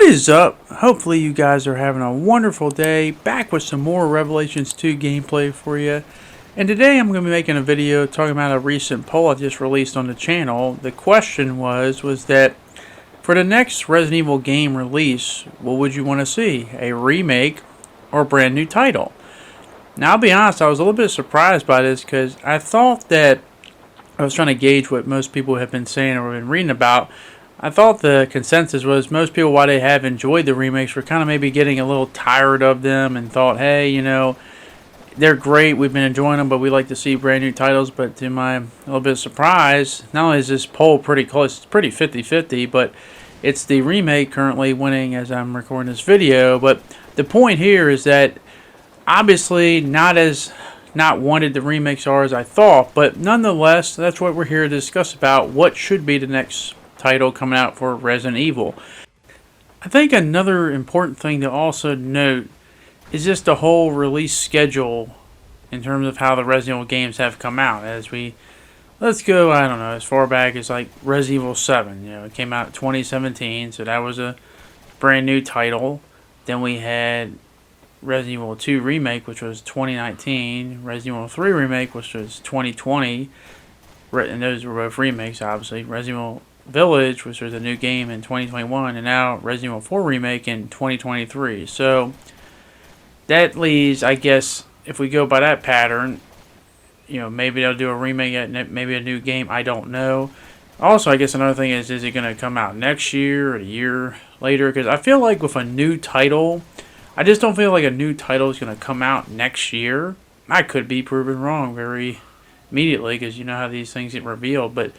is up? Hopefully you guys are having a wonderful day. Back with some more Revelations 2 gameplay for you. And today I'm going to be making a video talking about a recent poll I just released on the channel. The question was that for the next Resident Evil game release, what would you want to see? A remake or a brand new title? Now I'll be honest, I was a little bit surprised by this because I thought that I was trying to gauge what most people have been saying or been reading about. I thought the consensus was most people, while they have enjoyed the remakes, were kind of maybe getting a little tired of them and thought, hey, they're great, we've been enjoying them, but we like to see brand new titles. But to my little bit of surprise, not only is this poll pretty close, it's pretty 50-50, but it's the remake currently winning as I'm recording this video. But the point here is that obviously not wanted the remakes are as I thought, but nonetheless, that's what we're here to discuss about what should be the next title coming out for Resident Evil. I think another important thing to also note is just the whole release schedule in terms of how the Resident Evil games have come out. Let's go, I don't know, as far back as like Resident Evil 7. It came out in 2017, so that was a brand new title. Then we had Resident Evil 2 Remake, which was 2019. Resident Evil 3 Remake, which was 2020. And those were both remakes, obviously. Resident Evil Village, which was a new game in 2021, and now Resident Evil 4 Remake in 2023. So that leaves, I guess, if we go by that pattern, maybe they'll do a remake, maybe a new game. I don't know. Also, I guess another thing is it going to come out next year or a year later? Because I feel like with a new title, I just don't feel like a new title is going to come out next year. I could be proven wrong very immediately because you know how these things get revealed, but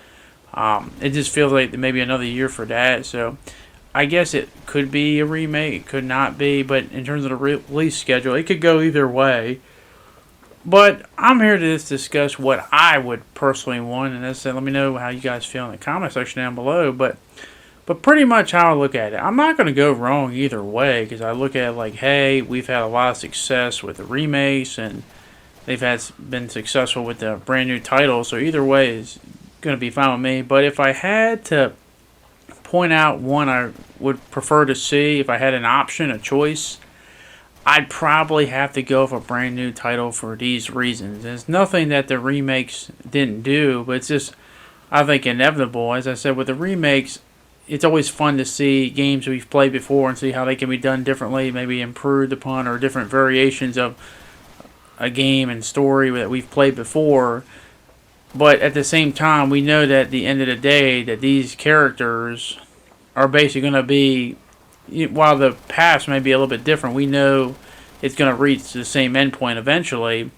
it just feels like maybe another year for that. So I guess it could be a remake, it could not be, but in terms of the release schedule, it could go either way. But I'm here to just discuss what I would personally want, and let me know how you guys feel in the comment section down below. But pretty much how I look at it, I'm not going to go wrong either way, because I look at it like, hey, we've had a lot of success with the remakes, and they've been successful with the brand new titles, so either way is going to be fine with me. But if I had to point out one I would prefer to see, if I had an option, a choice, I'd probably have to go with a brand new title for these reasons. There's nothing that the remakes didn't do, but it's just, I think, inevitable. As I said, with the remakes, it's always fun to see games we've played before and see how they can be done differently, maybe improved upon, or different variations of a game and story that we've played before. But at the same time, we know that at the end of the day, that these characters are basically going to be, while the past may be a little bit different, we know it's going to reach the same endpoint eventually.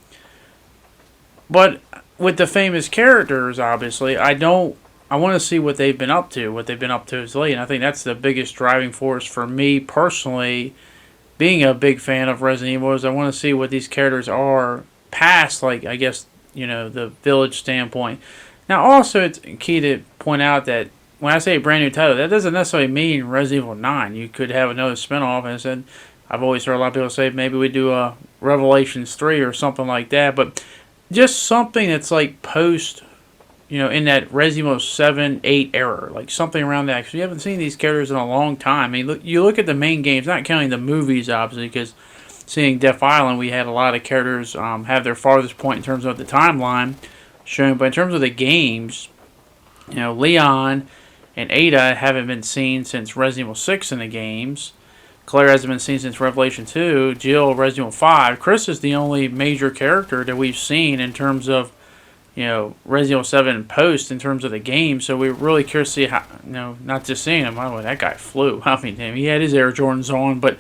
But with the famous characters, obviously, I want to see what they've been up to, as late. And I think that's the biggest driving force for me personally, being a big fan of Resident Evil, is I want to see what these characters are past, like, I guess, the Village standpoint. Now, also, it's key to point out that when I say a brand new title, that doesn't necessarily mean Resident Evil 9. You could have another spinoff, and I've always heard a lot of people say maybe we do a Revelations 3 or something like that, but just something that's like post, in that Resident Evil 7, 8 era, like something around that, because we haven't seen these characters in a long time. I mean, you look at the main games, not counting the movies, obviously, because seeing Death Island, we had a lot of characters have their farthest point in terms of the timeline shown, but in terms of the games, Leon and Ada haven't been seen since Resident Evil 6 in the games. Claire hasn't been seen since Revelation 2. Jill, Resident Evil 5. Chris is the only major character that we've seen in terms of, Resident Evil 7 post in terms of the game. So we're really curious to see how, not just seeing him. Oh, that guy flew. I mean, damn, he had his Air Jordans on, but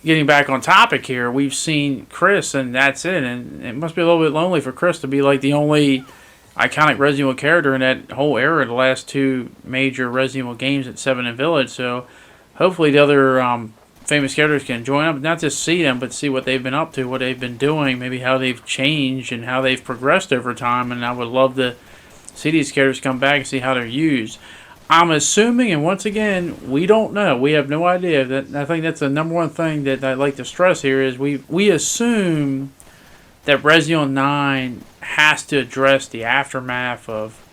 getting back on topic here, we've seen Chris, and that's it. And it must be a little bit lonely for Chris to be like the only iconic Resident Evil character in that whole era, the last two major Resident Evil games at 7 and Village. So hopefully the other famous characters can join up, not just see them, but see what they've been up to, what they've been doing, maybe how they've changed and how they've progressed over time. And I would love to see these characters come back and see how they're used. I'm assuming, and once again, we don't know. We have no idea. I think that's the number one thing that I'd like to stress here is we assume that Resident Evil 9 has to address the aftermath of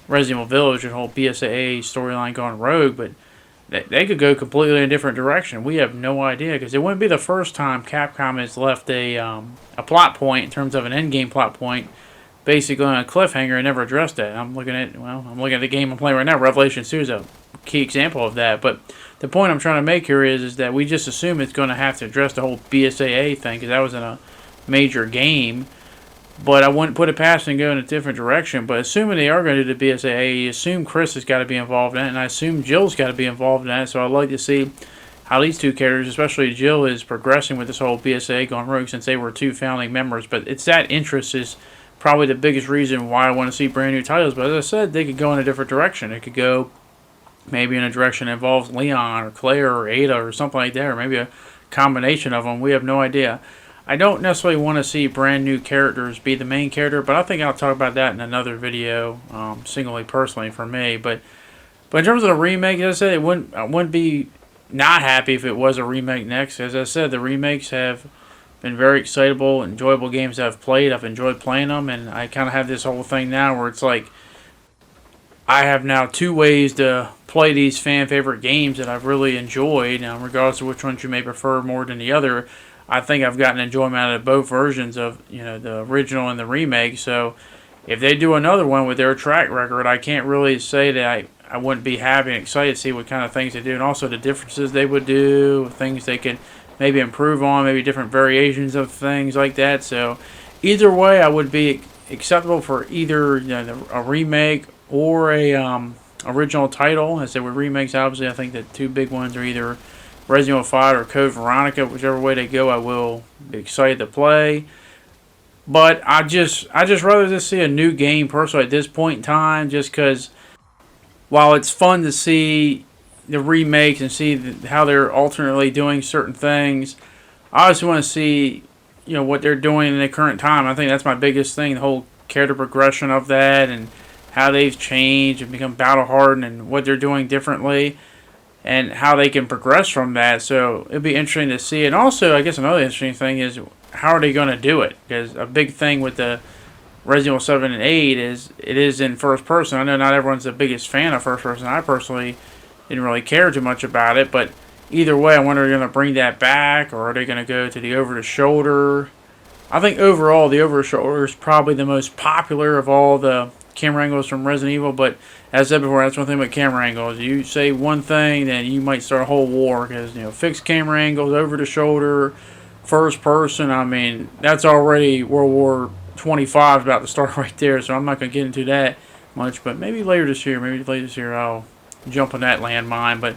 Resident Evil Village and whole BSAA storyline going rogue, but they could go completely in a different direction. We have no idea, because it wouldn't be the first time Capcom has left a plot point in terms of an end game plot point basically on a cliffhanger and never addressed it. I'm looking at the game I'm playing right now. Revelations 2 is a key example of that. But the point I'm trying to make here is that we just assume it's going to have to address the whole BSAA thing, because that was in a major game. But I wouldn't put it past and go in a different direction. But assuming they are going to do the BSAA, you assume Chris has got to be involved in it, and I assume Jill's got to be involved in that. So I'd like to see how these two characters, especially Jill, is progressing with this whole BSAA going rogue, since they were two founding members. But it's that interest is probably the biggest reason why I want to see brand new titles. But as I said, they could go in a different direction. It could go maybe in a direction that involves Leon or Claire or Ada or something like that, or maybe a combination of them. We have no idea. I don't necessarily want to see brand new characters be the main character, but I think I'll talk about that in another video, singly personally for me. But in terms of the remake, as I said, I wouldn't be not happy if it was a remake next. As I said, the remakes have been very excitable, enjoyable games that I've played. I've enjoyed playing them, and I kind of have this whole thing now where it's like I have now two ways to play these fan favorite games that I've really enjoyed. Now, regardless of which ones you may prefer more than the other, I think I've gotten enjoyment out of both versions of the original and the remake. So if they do another one with their track record, I can't really say that I wouldn't be happy and excited to see what kind of things they do, and also the differences they would do, things they could maybe improve on, maybe different variations of things like that. So either way, I would be acceptable for either a remake or a original title. As they were remakes, obviously, I think the two big ones are either Resident Evil 5 or Code Veronica. Whichever way they go, I will be excited to play. But I just rather just see a new game personally at this point in time, just because while it's fun to see the remakes and see how they're alternately doing certain things, I also want to see what they're doing in the current time. I think that's my biggest thing, the whole character progression of that and how they've changed and become battle hardened and what they're doing differently and how they can progress from that. So it'd be interesting to see. And also, I guess another interesting thing is how are they going to do it? Because a big thing with the Resident Evil 7 and 8 is it is in first person. I know not everyone's the biggest fan of first person. I personally didn't really care too much about it, but either way, I wonder if they're going to bring that back, or are they going to go to the over-the-shoulder? I think overall, the over-the-shoulder is probably the most popular of all the camera angles from Resident Evil, but as I said before, that's one thing with camera angles. You say one thing, then you might start a whole war, because fixed camera angles, over-the-shoulder, first person, I mean, that's already World War 25 about to start right there, so I'm not going to get into that much, but maybe later this year, I'll jump on that landmine. But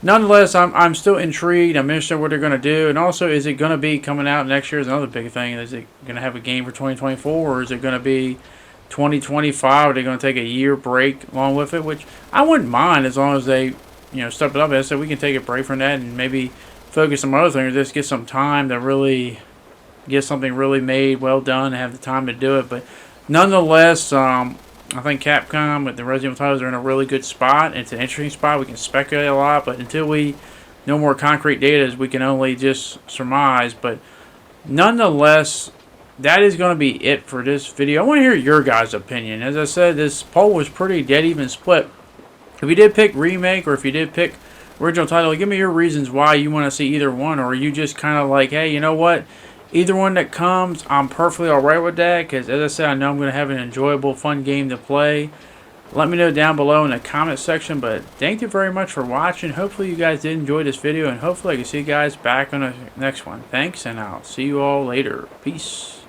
nonetheless, I'm still intrigued. I'm interested in what they're going to do, and also, is it going to be coming out next year is another big thing. Is it going to have a game for 2024, or is it going to be 2025? Are they going to take a year break along with it? Which I wouldn't mind, as long as they step it up. As I said, we can take a break from that and maybe focus on other things, or just get some time to really get something really made, well done, and have the time to do it. But nonetheless, I think Capcom with the Resident Evil titles are in a really good spot. It's an interesting spot. We can speculate a lot, but until we know more concrete data, we can only just surmise. But nonetheless, that is going to be it for this video. I want to hear your guys' opinion. As I said, this poll was pretty dead even split. If you did pick remake, or if you did pick original title, give me your reasons why you want to see either one, or are you just kind of like, hey, you know what? Either one that comes, I'm perfectly alright with that, because as I said, I know I'm going to have an enjoyable, fun game to play. Let me know down below in the comment section, but thank you very much for watching. Hopefully you guys did enjoy this video, and hopefully I can see you guys back on the next one. Thanks, and I'll see you all later. Peace.